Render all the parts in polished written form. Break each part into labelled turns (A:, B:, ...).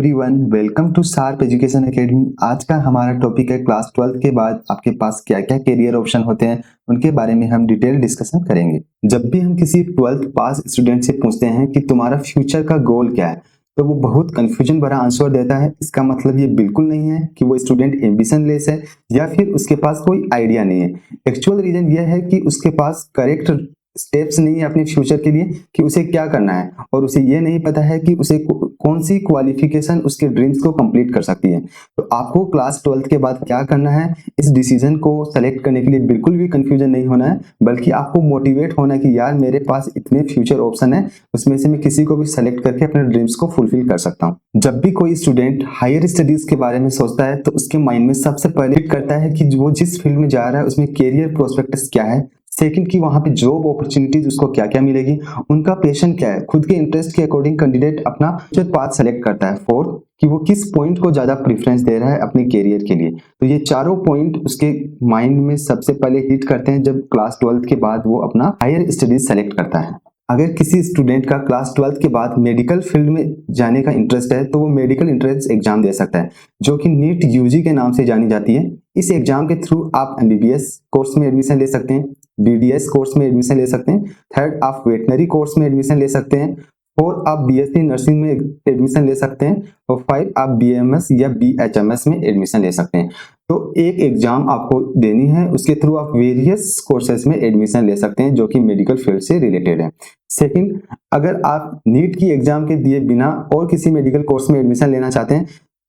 A: Everyone, welcome to Sharp Education Academy. आज का हमारा टॉपिक है क्लास 12 के बाद आपके पास क्या क्या करियर ऑप्शन होते हैं, उनके बारे में हम डिटेल डिस्कशन करेंगे। जब भी हम किसी 12th पास स्टूडेंट से पूछते हैं कि तुम्हारा फ्यूचर का गोल क्या है, तो वो बहुत कंफ्यूजन भरा आंसर देता है। इसका मतलब ये बिल्कुल नहीं है कि वो स्टूडेंट एम्बिशन लेस है या फिर उसके पास कोई आइडिया नहीं है। एक्चुअल रीजन यह है कि उसके पास करेक्ट स्टेप्स नहीं है अपने फ्यूचर के लिए कि उसे क्या करना है, और उसे ये नहीं पता है कि उसे कौन सी क्वालिफिकेशन उसके ड्रीम्स को कंप्लीट कर सकती है। तो आपको क्लास 12 के बाद क्या करना है, इस डिसीजन को सेलेक्ट करने के लिए बिल्कुल भी कंफ्यूजन नहीं होना है, बल्कि आपको मोटिवेट होना है कि यार मेरे पास इतने फ्यूचर ऑप्शन है, उसमें से मैं किसी को भी सेलेक्ट करके अपने ड्रीम्स को फुलफिल कर सकता हूँ। जब भी कोई स्टूडेंट हायर स्टडीज के बारे में सोचता है तो उसके माइंड में सबसे पहले हिट करता है कि वो जिस फील्ड में जा रहा है उसमें कैरियर प्रोस्पेक्टस क्या है, सेकंड कि वहां पे जॉब अपॉर्चुनिटीज उसको क्या क्या मिलेगी, उनका पैशन क्या है, खुद के इंटरेस्ट के अकॉर्डिंग कैंडिडेट अपना फ्यूचर पाथ सेलेक्ट करता है। फोर्थ कि वो किस पॉइंट को ज्यादा प्रेफरेंस दे रहा है अपने कैरियर के लिए। तो ये चारों पॉइंट उसके माइंड में सबसे पहले हिट करते हैं जब क्लास 12 के बाद वो अपना हायर स्टडीज सेलेक्ट करता है। अगर किसी स्टूडेंट का क्लास 12 के बाद मेडिकल फील्ड में जाने का इंटरेस्ट है तो वो मेडिकल एंट्रेंस एग्जाम दे सकता है, जो कि नीट यूजी के नाम से जानी जाती है। इस एग्जाम के थ्रू आप एमबीबीएस कोर्स में एडमिशन ले सकते हैं, बीडीएस कोर्स में एडमिशन ले सकते हैं, थर्ड आप वेटनरी कोर्स में एडमिशन ले सकते हैं, फोर आप बीएससी नर्सिंग में एडमिशन ले सकते हैं, और फाइव आप बीएमएस या बीएचएमएस में एडमिशन ले सकते हैं। तो एक एग्जाम आपको देनी है, उसके थ्रू आप वेरियस कोर्सेज में एडमिशन ले सकते हैं जो कि मेडिकल फील्ड से रिलेटेड है। सेकंड, अगर आप नीट की एग्जाम के दिए बिना और किसी मेडिकल कोर्स में एडमिशन लेना चाहते हैं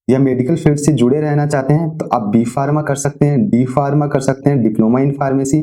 A: या मेडिकल फील्ड से जुड़े रहना चाहते हैं तो आप बी फार्मा कर सकते हैं, डी फार्मा कर सकते हैं, diploma in pharmacy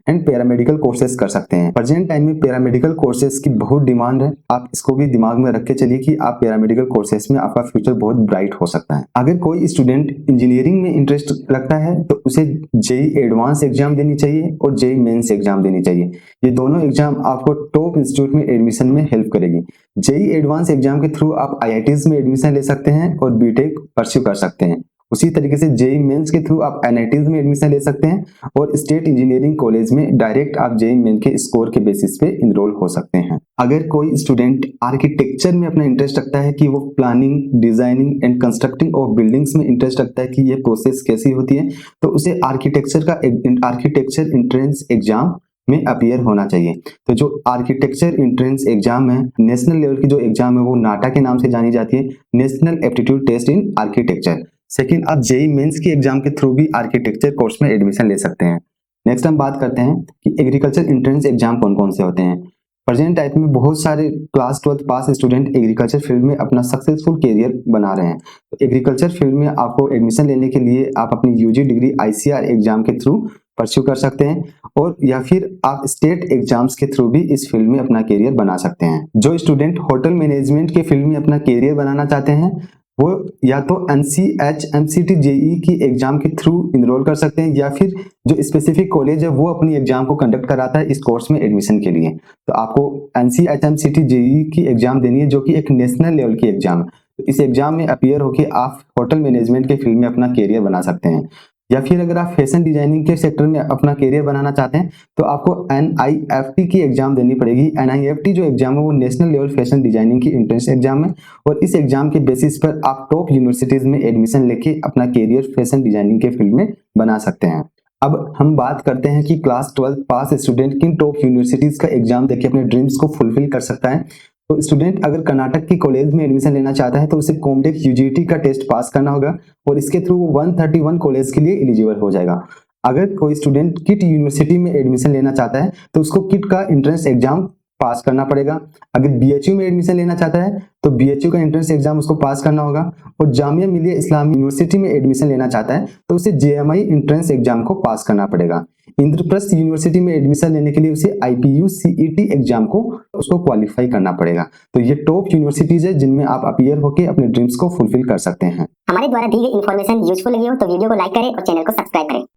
A: and paramedical courses कर सकते हैं। प्रेजेंट टाइम में पैरामेडिकल कोर्सेज की बहुत डिमांड है, आप इसको भी दिमाग में रख के चलिए कि आप पैरामेडिकल कोर्सेज में आपका फ्यूचर बहुत ब्राइट हो सकता है। अगर कोई स्टूडेंट इंजीनियरिंग में इंटरेस्ट रखता है तो उसे जेई एडवांस एग्जाम देनी चाहिए और जेई मेंस एग्जाम देनी चाहिए। ये दोनों एग्जाम आपको टॉप इंस्टीट्यूट में एडमिशन में हेल्प करेगी। जेई एडवांस एग्जाम के थ्रू आप आईआईटीज में एडमिशन ले सकते हैं और बीटेक परस्यू कर सकते हैं। उसी तरीके से जेई मेंस के थ्रू आप एनआईटीज में एडमिशन ले सकते हैं और स्टेट इंजीनियरिंग कॉलेज में डायरेक्ट आप जेई मेन के स्कोर के बेसिस पे इनरोल हो सकते हैं। अगर कोई स्टूडेंट आर्किटेक्चर में अपना इंटरेस्ट रखता है कि वो planning, designing and constructing of buildings में इंटरेस्ट रखता है कि ये प्रोसेस कैसी होती है, तो उसे आर्किटेक्चर एंट्रेंस एग्जाम में अपीयर होना चाहिए। तो जो आर्किटेक्चर एंट्रेंस एग्जाम है, नेशनल लेवल की जो एग्जाम है वो नाटा के नाम से जानी जाती है, national aptitude test in architecture. Second, आप जेई मेंस की एग्जाम के थ्रू भी आर्किटेक्चर कोर्स में एडमिशन ले सकते हैं। नेक्स्ट हम बात करते हैं कि एग्रीकल्चर एंट्रेंस एग्जाम कौन कौन से होते हैं। प्रेजेंट टाइम में बहुत सारे क्लास 12 पास स्टूडेंट एग्रीकल्चर फील्ड में अपना सक्सेसफुल करियर बना रहे हैं। तो एग्रीकल्चर फील्ड में आपको एडमिशन लेने के लिए आप अपनी यूजी डिग्री आईसीआर एग्जाम के थ्रू परस्यू कर सकते हैं, और या फिर आप स्टेट एग्जाम्स के थ्रू भी इस फील्ड में अपना करियर बना सकते हैं। जो स्टूडेंट होटल मैनेजमेंट के फील्ड में अपना करियर बनाना चाहते हैं वो या तो एनसीएच एमसीटी जेई की एग्जाम के थ्रू इनरोल कर सकते हैं, या फिर जो स्पेसिफिक कॉलेज है वो अपनी एग्जाम को कंडक्ट कराता है इस कोर्स में एडमिशन के लिए। तो आपको एनसीएच एमसीटी जेई की एग्जाम देनी है जो कि एक नेशनल लेवल की एग्जाम है। तो इस एग्जाम में अपीयर होकर आप होटल मैनेजमेंट के फील्ड में अपना करियर बना सकते हैं। या फिर अगर आप फैशन डिजाइनिंग के सेक्टर में अपना करियर बनाना चाहते हैं तो आपको एनआईएफटी की एग्जाम देनी पड़ेगी। एनआईएफटी जो एग्जाम है वो नेशनल लेवल फैशन डिजाइनिंग की एंट्रेंस एग्जाम है, और इस एग्जाम के बेसिस पर आप टॉप यूनिवर्सिटीज में एडमिशन लेके अपना करियर फैशन डिजाइनिंग के फील्ड में बना सकते हैं। अब हम बात करते हैं कि क्लास 12 पास स्टूडेंट किन टॉप यूनिवर्सिटीज का एग्जाम देके अपने ड्रीम्स को फुलफिल कर सकता है। तो स्टूडेंट अगर कर्नाटक की कॉलेज में एडमिशन लेना चाहता है तो उसे कॉमडेक यूजीटी का टेस्ट पास करना होगा, और इसके थ्रू वो 131 कॉलेज के लिए एलिजिबल हो जाएगा। अगर कोई स्टूडेंट किट यूनिवर्सिटी में एडमिशन लेना चाहता है तो उसको किट का एंट्रेंस एग्जाम पास करना पड़ेगा। अगर बीएचयू में एडमिशन लेना चाहता है तो बीएचयू का एंट्रेंस एग्जाम उसको पास करना होगा, और जामिया मिलिया इस्लामी यूनिवर्सिटी में एडमिशन लेना चाहता है तो उसे जेएमआई एंट्रेंस एग्जाम को पास करना पड़ेगा। इंद्रप्रस्थ यूनिवर्सिटी में एडमिशन लेने के लिए उसे आईपीयू सीईटी एग्जाम को उसको क्वालिफाई करना पड़ेगा। तो ये टॉप यूनिवर्सिटीज है जिनमें आप अपीयर होकर अपने ड्रीम्स को फुलफिल कर सकते हैं।
B: हमारे द्वारा दी गई इन्फॉर्मेशन यूजफुल लगी हो तो वीडियो को लाइक करें और चैनल को सब्सक्राइब करें।